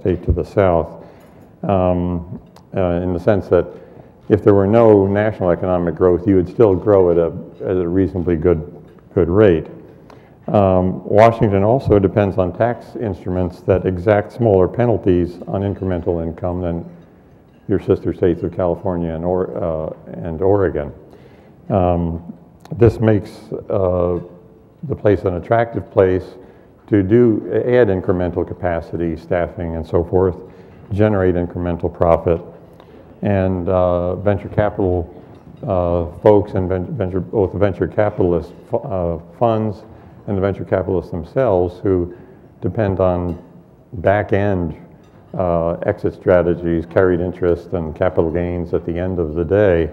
state to the south, in the sense that if there were no national economic growth, you would still grow at a reasonably good rate. Washington also depends on tax instruments that exact smaller penalties on incremental income than your sister states of California and Oregon. This makes the place an attractive place to add incremental capacity, staffing, and so forth, generate incremental profit, and venture capital folks and both the venture capitalist funds and the venture capitalists themselves, who depend on back-end exit strategies, carried interest, and capital gains at the end of the day,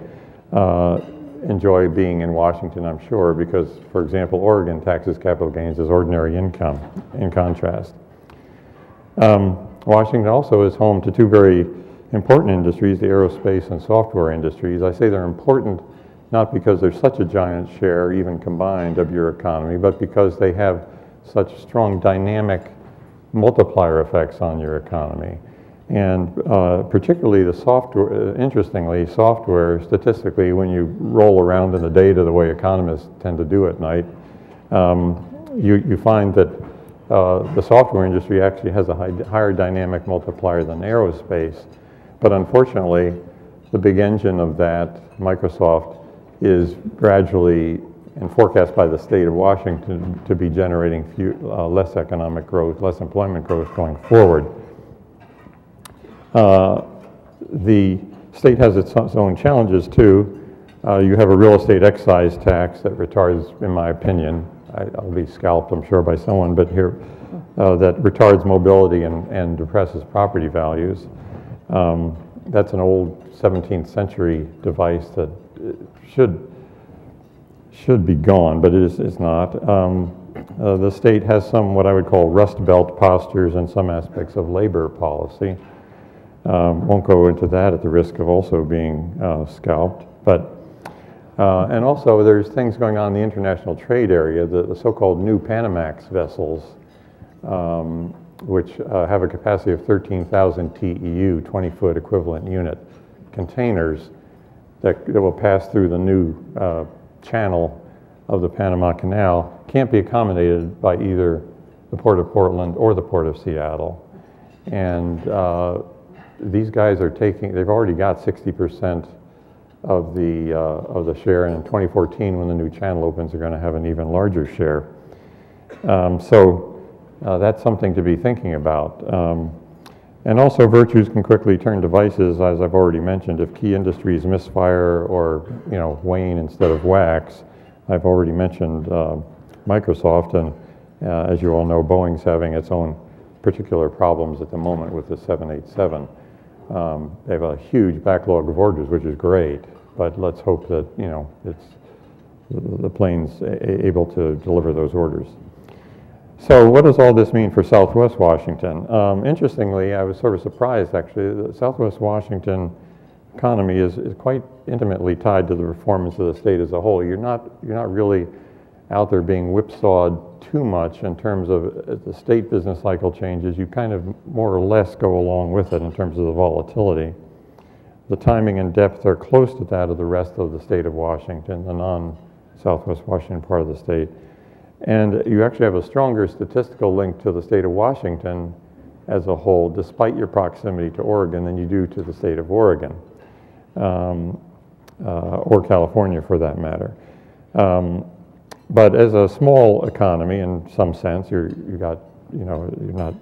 enjoy being in Washington, I'm sure, because, for example, Oregon taxes capital gains as ordinary income, in contrast. Washington also is home to two very important industries, the aerospace and software industries. I say they're important not because they're such a giant share, even combined, of your economy, but because they have such strong dynamic multiplier effects on your economy. And particularly the software, interestingly, software, statistically, when you roll around in the data the way economists tend to do at night, you find that the software industry actually has a higher dynamic multiplier than aerospace. But unfortunately, the big engine of that, Microsoft, is gradually, and forecast by the state of Washington, to be generating less economic growth, less employment growth going forward. The state has its own challenges too. You have a real estate excise tax that retards, in my opinion, I'll be scalped, I'm sure, by someone, but here, that retards mobility and depresses property values. That's an old 17th century device that should be gone, but it's not. The state has some what I would call Rust Belt postures in some aspects of labor policy. Won't go into that at the risk of also being scalped. But and also there's things going on in the international trade area, the so-called new Panamax vessels, which have a capacity of 13,000 TEU, 20-foot equivalent unit containers that will pass through the new channel of the Panama Canal, can't be accommodated by either the Port of Portland or the Port of Seattle. And these guys they've already got 60% of the share, and in 2014, when the new channel opens, they're going to have an even larger share. So that's something to be thinking about. And also, virtues can quickly turn to vices, as I've already mentioned. If key industries misfire or wane instead of wax, I've already mentioned Microsoft, and as you all know, Boeing's having its own particular problems at the moment with the 787. They have a huge backlog of orders, which is great, but let's hope that the plane's able to deliver those orders. So what does all this mean for Southwest Washington? Interestingly, I was sort of surprised, actually. The Southwest Washington economy is quite intimately tied to the performance of the state as a whole. You're not really out there being whipsawed too much in terms of the state business cycle changes. You kind of more or less go along with it in terms of the volatility. The timing and depth are close to that of the rest of the state of Washington, the non-Southwest Washington part of the state. And you actually have a stronger statistical link to the state of Washington as a whole, despite your proximity to Oregon, than you do to the state of Oregon, or California for that matter. But as a small economy, in some sense, you're not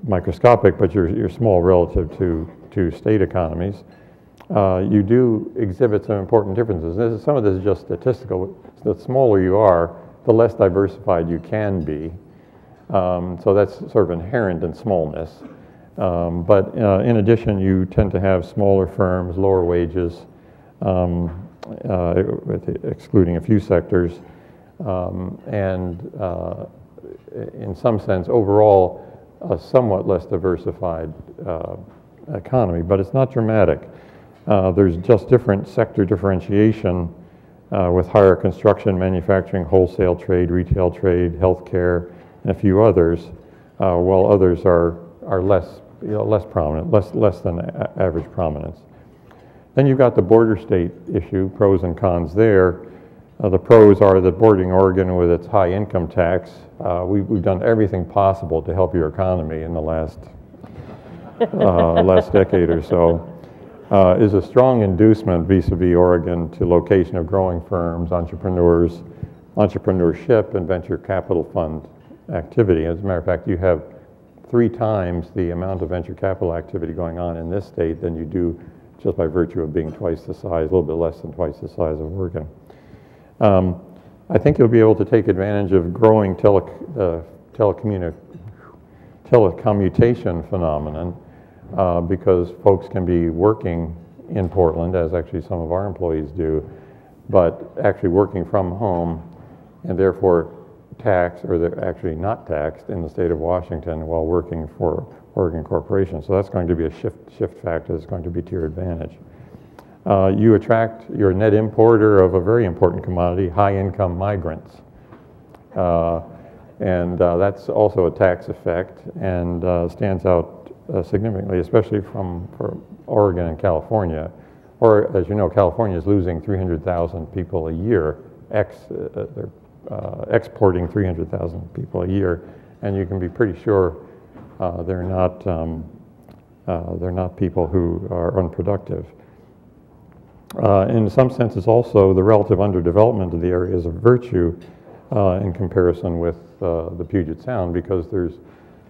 microscopic, but you're small relative to state economies. You do exhibit some important differences. Some of this is just statistical. The smaller you are, the less diversified you can be. So that's sort of inherent in smallness. But in addition, you tend to have smaller firms, lower wages, excluding a few sectors, and in some sense, overall, a somewhat less diversified economy, but it's not dramatic. There's just different sector differentiation with higher construction, manufacturing, wholesale trade, retail trade, healthcare, and a few others, while others are are less, less prominent, less than average prominence. Then you've got the border state issue, pros and cons there. The pros are that bordering Oregon with its high income tax, we've done everything possible to help your economy in the last decade or so, is a strong inducement vis-a-vis Oregon to location of growing firms, entrepreneurs, entrepreneurship, and venture capital fund activity. As a matter of fact, you have 3 times the amount of venture capital activity going on in this state than you do just by virtue of being twice the size, a little bit less than twice the size of Oregon. I think you'll be able to take advantage of growing telecommutation phenomenon because folks can be working in Portland, as actually some of our employees do, but actually working from home and therefore taxed, or they're actually not taxed in the state of Washington while working for Oregon Corporation. So that's going to be a shift factor that's going to be to your advantage. You attract, you're a net importer of a very important commodity, high-income migrants. And that's also a tax effect and stands out significantly, especially for Oregon and California. Or, as you know, California is losing 300,000 people a year. They're exporting 300,000 people a year, and you can be pretty sure they're not people who are unproductive. In some senses also, the relative underdevelopment of the area is a virtue in comparison with the Puget Sound, because there's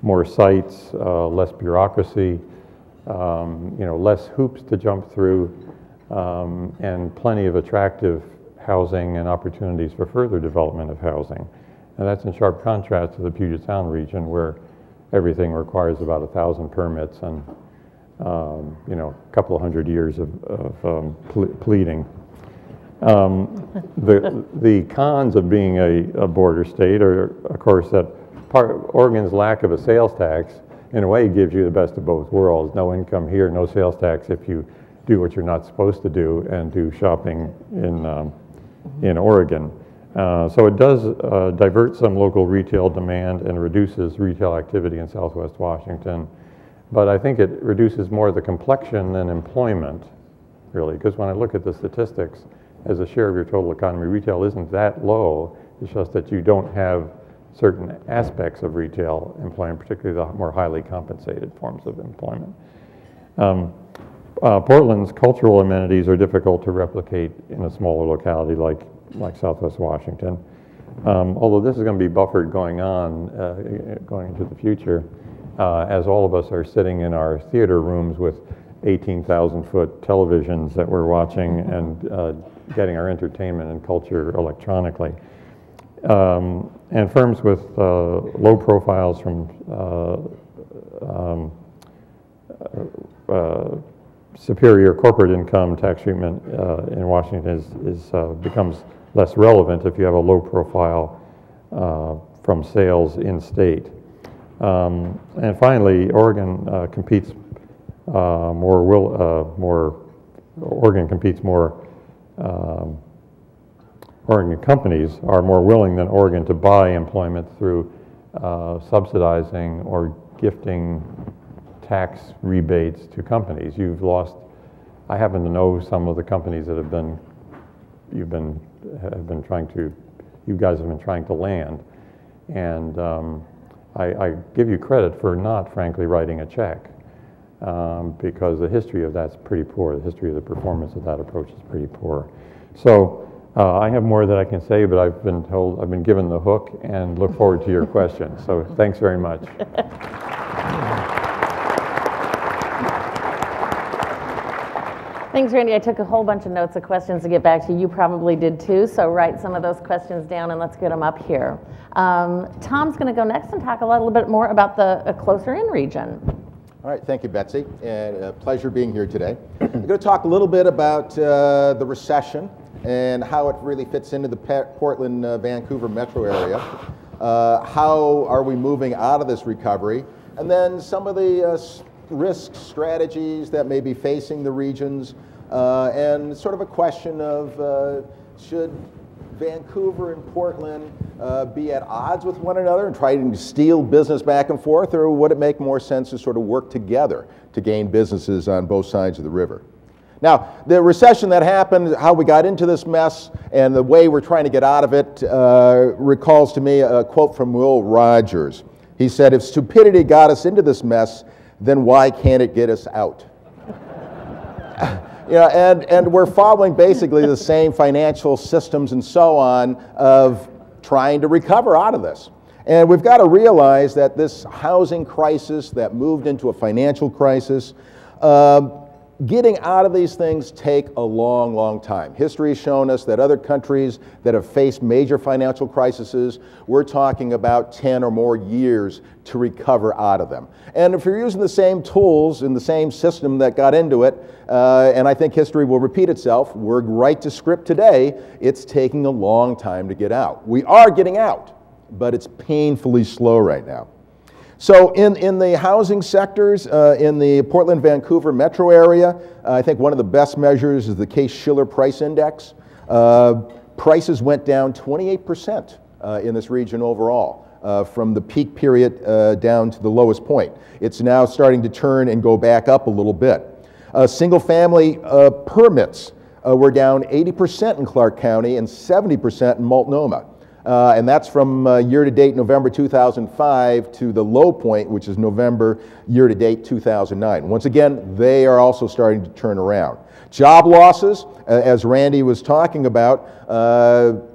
more sites, less bureaucracy, less hoops to jump through, and plenty of attractive housing and opportunities for further development of housing. And that's in sharp contrast to the Puget Sound region, where everything requires about 1,000 permits and a couple of hundred years of pleading. The cons of being a border state are, of course, that Oregon's lack of a sales tax in a way gives you the best of both worlds. No income here, no sales tax if you do what you're not supposed to do and do shopping in Oregon. So it does divert some local retail demand and reduces retail activity in Southwest Washington. But I think it reduces more the complexion than employment, really, because when I look at the statistics, as a share of your total economy, retail isn't that low. It's just that you don't have certain aspects of retail employment, particularly the more highly compensated forms of employment. Portland's cultural amenities are difficult to replicate in a smaller locality like Southwest Washington. Although this is going to be buffered going into the future, as all of us are sitting in our theater rooms with 18,000-foot televisions that we're watching and getting our entertainment and culture electronically. And firms with low profiles from superior corporate income tax treatment in Washington becomes less relevant if you have a low profile from sales in state. And finally, Oregon competes Oregon companies are more willing than Oregon to buy employment through subsidizing or gifting tax rebates to companies. I happen to know some of the companies that you guys have been trying to land, and I give you credit for not, frankly, writing a check, because the history of that's pretty poor. The history of the performance of that approach is pretty poor. So I have more that I can say, but I've been given the hook, and look forward to your questions. So thanks very much. Thanks, Randy. I took a whole bunch of notes of questions to get back to you. You probably did too, so write some of those questions down and let's get them up here. Tom's going to go next and talk a little bit more about the closer in region. All right, thank you, Betsy, and a pleasure being here today. I'm going to talk a little bit about the recession and how it really fits into the Portland, Vancouver metro area. How are we moving out of this recovery? And then some of the risk strategies that may be facing the regions, and sort of a question of should Vancouver and Portland be at odds with one another and trying to steal business back and forth, or would it make more sense to sort of work together to gain businesses on both sides of the river? Now, the recession that happened, how we got into this mess, and the way we're trying to get out of it recalls to me a quote from Will Rogers. He said, "If stupidity got us into this mess, then why can't it get us out?" And we're following basically the same financial systems and so on of trying to recover out of this. And we've got to realize that this housing crisis that moved into a financial crisis, getting out of these things take a long, long time. History has shown us that other countries that have faced major financial crises, we're talking about 10 or more years to recover out of them. And if you're using the same tools in the same system that got into it, and I think history will repeat itself, we're right to script today, it's taking a long time to get out. We are getting out, but it's painfully slow right now. So in the housing sectors, in the Portland-Vancouver metro area, I think one of the best measures is the Case-Shiller Price Index. Prices went down 28% in this region overall, from the peak period down to the lowest point. It's now starting to turn and go back up a little bit. Single-family permits were down 80% in Clark County and 70% in Multnomah. And that's from year-to-date November 2005 to the low point, which is November year-to-date 2009. Once again, they are also starting to turn around. Job losses, as Randy was talking about,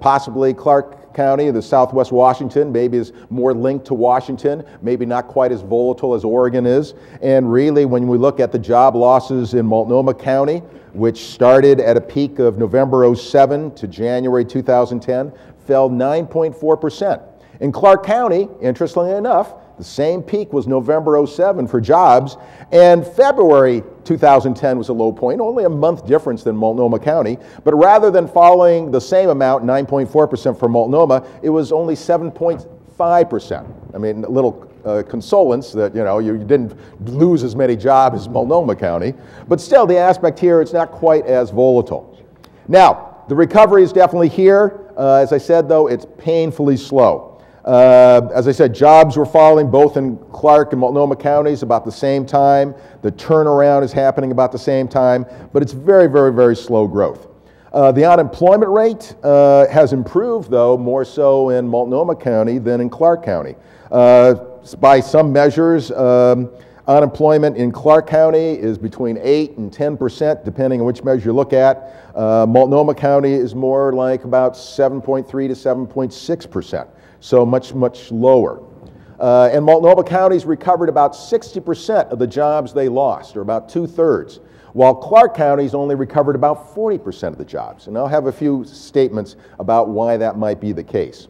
possibly Clark County, the Southwest Washington, maybe is more linked to Washington, maybe not quite as volatile as Oregon is. And really, when we look at the job losses in Multnomah County, which started at a peak of November 07 to January 2010, fell 9.4%. In Clark County, interestingly enough, the same peak was November 07 for jobs, and February 2010 was a low point, only a month difference than Multnomah County, but rather than falling the same amount, 9.4% for Multnomah, it was only 7.5%. I mean, a little consolence that, you didn't lose as many jobs as Multnomah County, but still the aspect here, it's not quite as volatile. Now, the recovery is definitely here. As I said, though, it's painfully slow. As I said, jobs were falling both in Clark and Multnomah counties about the same time. The turnaround is happening about the same time, but it's very, very, very slow growth. The unemployment rate has improved, though, more so in Multnomah County than in Clark County. By some measures, unemployment in Clark County is between 8 and 10%, depending on which measure you look at. Multnomah County is more like about 7.3 to 7.6%, so much, much lower. And Multnomah County's recovered about 60% of the jobs they lost, or about 2/3, while Clark County's only recovered about 40% of the jobs. And I'll have a few statements about why that might be the case.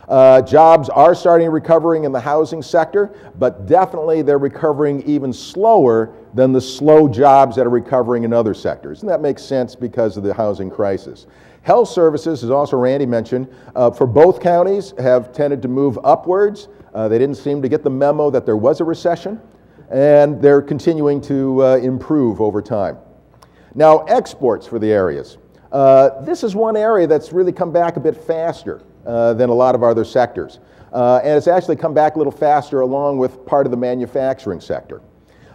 Jobs are starting recovering in the housing sector, but definitely they're recovering even slower than the slow jobs that are recovering in other sectors. And that makes sense because of the housing crisis. Health services, as also Randy mentioned, for both counties have tended to move upwards. They didn't seem to get the memo that there was a recession, and they're continuing to improve over time. Now, exports for the areas. This is one area that's really come back a bit faster than a lot of other sectors. And it's actually come back a little faster along with part of the manufacturing sector.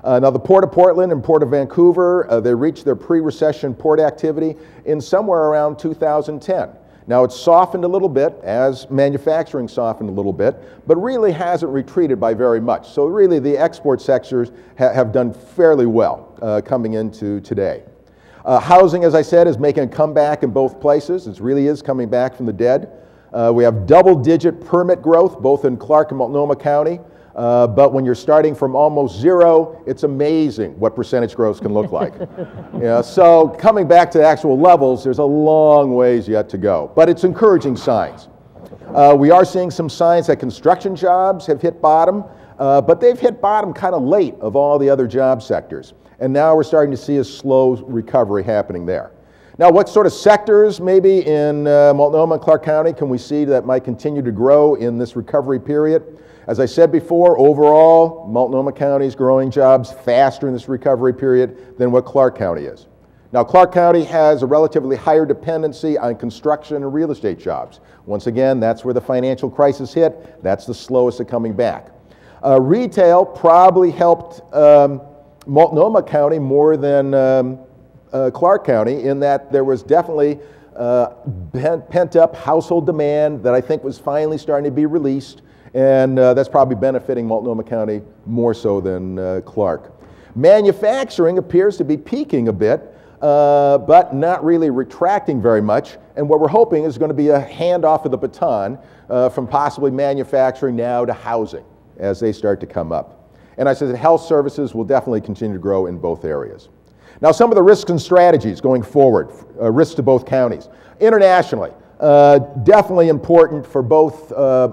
Now the Port of Portland and Port of Vancouver, they reached their pre-recession port activity in somewhere around 2010. Now it's softened a little bit as manufacturing softened a little bit, but really hasn't retreated by very much. So really the export sectors have done fairly well coming into today. Housing, as I said, is making a comeback in both places. It really is coming back from the dead. We have double-digit permit growth, both in Clark and Multnomah County. But when you're starting from almost zero, it's amazing what percentage growth can look like. So coming back to actual levels, there's a long ways yet to go. But it's encouraging signs. We are seeing some signs that construction jobs have hit bottom, but they've hit bottom kind of late of all the other job sectors. And now we're starting to see a slow recovery happening there. Now, what sort of sectors maybe in Multnomah and Clark County can we see that might continue to grow in this recovery period? As I said before, overall, Multnomah County is growing jobs faster in this recovery period than what Clark County is. Now, Clark County has a relatively higher dependency on construction and real estate jobs. Once again, that's where the financial crisis hit. That's the slowest at coming back. Retail probably helped Multnomah County more than Clark County, in that there was definitely pent-up household demand that I think was finally starting to be released, and that's probably benefiting Multnomah County more so than Clark. Manufacturing appears to be peaking a bit, but not really retracting very much, and what we're hoping is going to be a handoff of the baton from possibly manufacturing now to housing as they start to come up. And I said that health services will definitely continue to grow in both areas. Now, some of the risks and strategies going forward, risks to both counties. Internationally, definitely important for both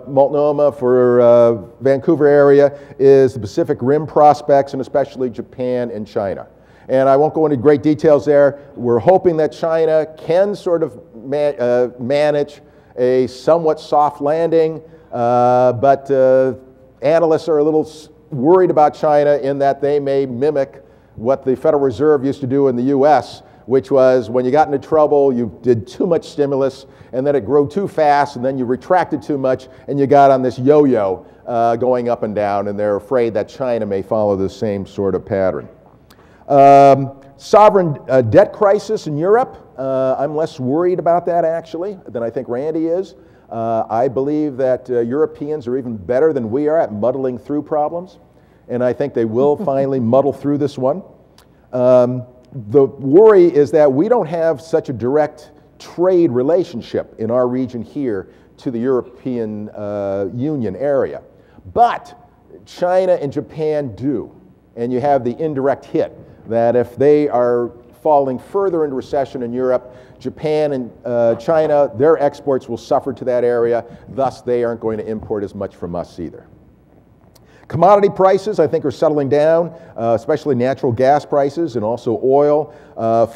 Multnomah, for Vancouver area, is the Pacific Rim prospects, and especially Japan and China. And I won't go into great details there. We're hoping that China can sort of manage a somewhat soft landing, but analysts are a little worried about China in that they may mimic what the Federal Reserve used to do in the US, which was when you got into trouble, you did too much stimulus, and then it grew too fast, and then you retracted too much, and you got on this yo-yo going up and down, and they're afraid that China may follow the same sort of pattern. Sovereign debt crisis in Europe, I'm less worried about that actually than I think Randy is. I believe that Europeans are even better than we are at muddling through problems, and I think they will finally muddle through this one. The worry is that we don't have such a direct trade relationship in our region here to the European Union area, but China and Japan do, and you have the indirect hit that if they are falling further into recession in Europe, Japan and China, their exports will suffer to that area, thus they aren't going to import as much from us either. Commodity prices, I think, are settling down, especially natural gas prices and also oil.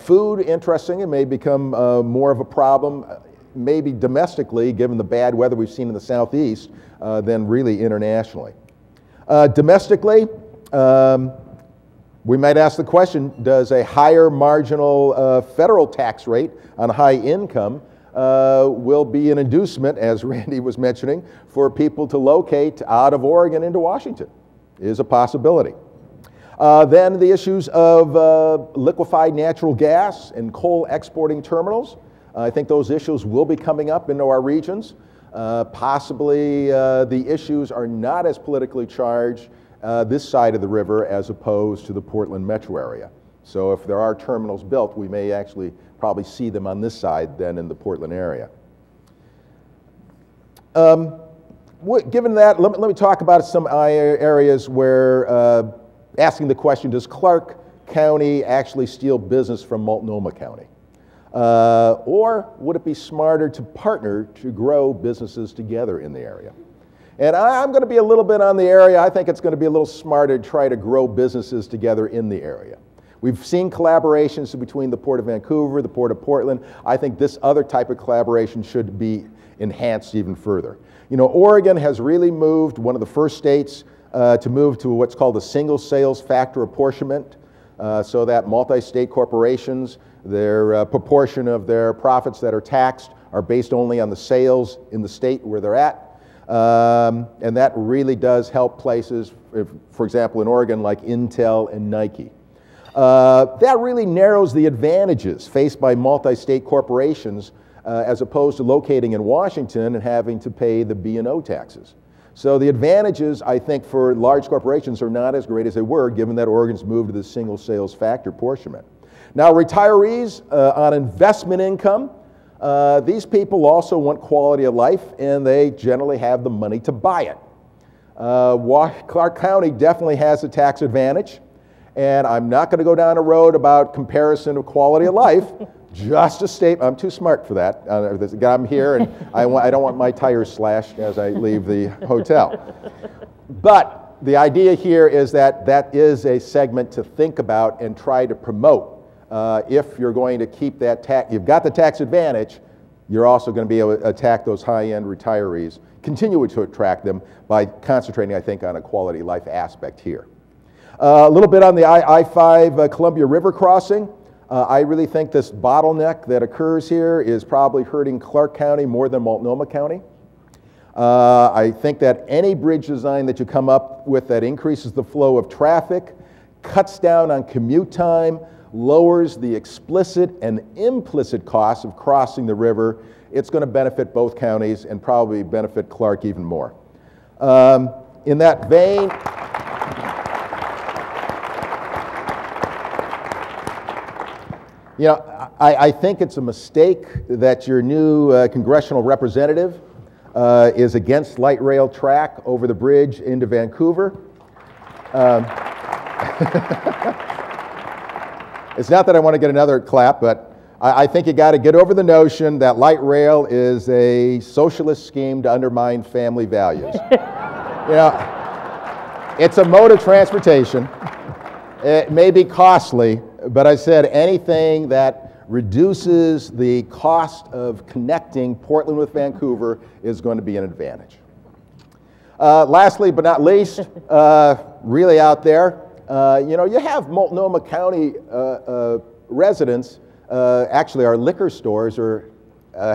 Food, interesting, it may become more of a problem, maybe domestically, given the bad weather we've seen in the southeast, than really internationally. Domestically, we might ask the question, does a higher marginal federal tax rate on high income will be an inducement, as Randy was mentioning, for people to locate out of Oregon into Washington? Is a possibility. Then the issues of liquefied natural gas and coal exporting terminals. I think those issues will be coming up into our regions. Possibly the issues are not as politically charged this side of the river as opposed to the Portland metro area. So if there are terminals built, we may actually probably see them on this side than in the Portland area. Given that, let me talk about some areas where asking the question, does Clark County actually steal business from Multnomah County? Or would it be smarter to partner to grow businesses together in the area? And I'm going to be a little bit on the area. I think it's going to be a little smarter to try to grow businesses together in the area. We've seen collaborations between the Port of Vancouver, the Port of Portland. I think this other type of collaboration should be enhanced even further. You know, Oregon has really moved, one of the first states to move to what's called a single sales factor apportionment, so that multi-state corporations, their proportion of their profits that are taxed are based only on the sales in the state where they're at. And that really does help places, for example, in Oregon, like Intel and Nike. That really narrows the advantages faced by multi-state corporations as opposed to locating in Washington and having to pay the B&O taxes. So the advantages, I think, for large corporations are not as great as they were, given that Oregon's moved to the single sales factor apportionment. Now, retirees on investment income, these people also want quality of life, and they generally have the money to buy it. Clark County definitely has a tax advantage, and I'm not going to go down a road about comparison of quality of life. Just a statement. I'm too smart for that. I'm here, and I don't want my tires slashed as I leave the hotel. But the idea here is that that is a segment to think about and try to promote. If you're going to keep that tax, you've got the tax advantage, you're also going to be able to attack those high-end retirees, continue to attract them by concentrating, I think, on a quality life aspect here. A little bit on the I-5 Columbia River crossing. I really think this bottleneck that occurs here is probably hurting Clark County more than Multnomah County. I think that any bridge design that you come up with that increases the flow of traffic, cuts down on commute time, lowers the explicit and implicit costs of crossing the river, it's going to benefit both counties and probably benefit Clark even more. In that vein, you know, I think it's a mistake that your new congressional representative is against light rail track over the bridge into Vancouver. It's not that I want to get another clap, but I think you got to get over the notion that light rail is a socialist scheme to undermine family values. You know, it's a mode of transportation. It may be costly, but I said anything that reduces the cost of connecting Portland with Vancouver is going to be an advantage. Lastly, but not least, really out there, you know, you have Multnomah County residents, actually our liquor stores are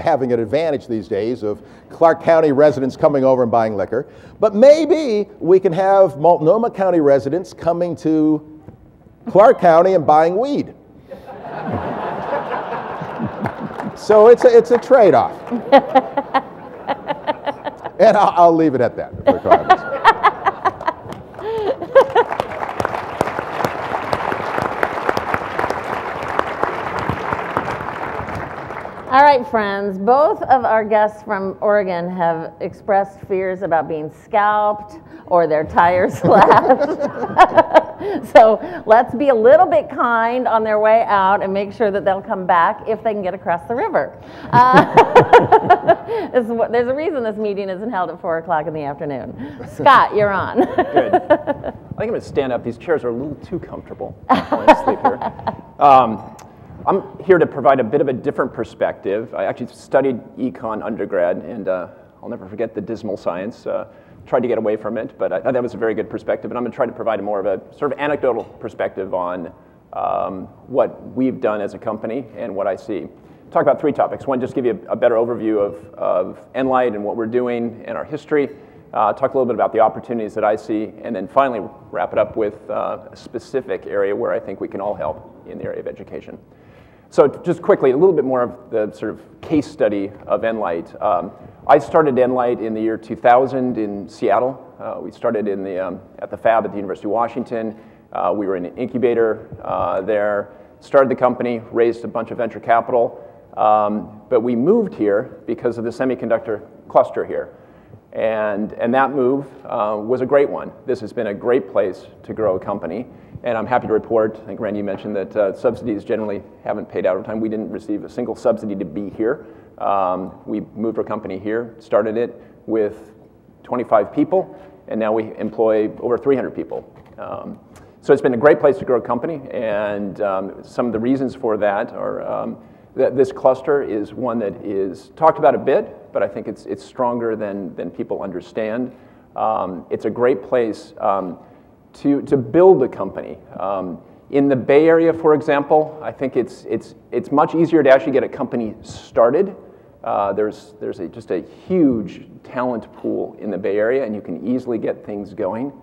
having an advantage these days of Clark County residents coming over and buying liquor. But maybe we can have Multnomah County residents coming to Clark County and buying weed. So it's a trade-off. And I'll leave it at that. All right, friends, both of our guests from Oregon have expressed fears about being scalped or their tires slashed. So let's be a little bit kind on their way out and make sure that they'll come back if they can get across the river. There's a reason this meeting isn't held at 4 o'clock in the afternoon. Scott, you're on. Good. I think I'm going to stand up. These chairs are a little too comfortable. I want to sleep here. I'm here to provide a bit of a different perspective. I actually studied econ undergrad, and I'll never forget the dismal science. Tried to get away from it, but I thought that was a very good perspective, and I'm going to try to provide more of a sort of anecdotal perspective on what we've done as a company and what I see. Talk about 3 topics. One, just give you a better overview of Enlight and what we're doing and our history. Talk a little bit about the opportunities that I see, and then finally wrap it up with a specific area where I think we can all help in the area of education. So just quickly, a little bit more of the sort of case study of Enlight. I started Enlight in the year 2000 in Seattle. We started in at the Fab at the University of Washington. We were in an incubator there, started the company, raised a bunch of venture capital, but we moved here because of the semiconductor cluster here. And that move was a great one. This has been a great place to grow a company. And I'm happy to report, I think Randy mentioned that subsidies generally haven't paid out over time. We didn't receive a single subsidy to be here. We moved our company here, started it with 25 people, and now we employ over 300 people. So it's been a great place to grow a company, and some of the reasons for that are that this cluster is one that is talked about a bit, but I think it's stronger than people understand. It's a great place to build a company. In the Bay Area, for example, I think it's much easier to actually get a company started. There's just a huge talent pool in the Bay Area, and you can easily get things going.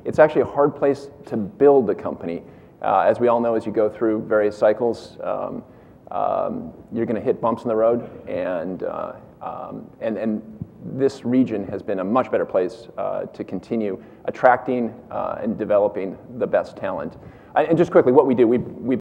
It's actually a hard place to build a company. As we all know, as you go through various cycles, you're going to hit bumps in the road, and this region has been a much better place to continue attracting and developing the best talent. And just quickly, what we do, we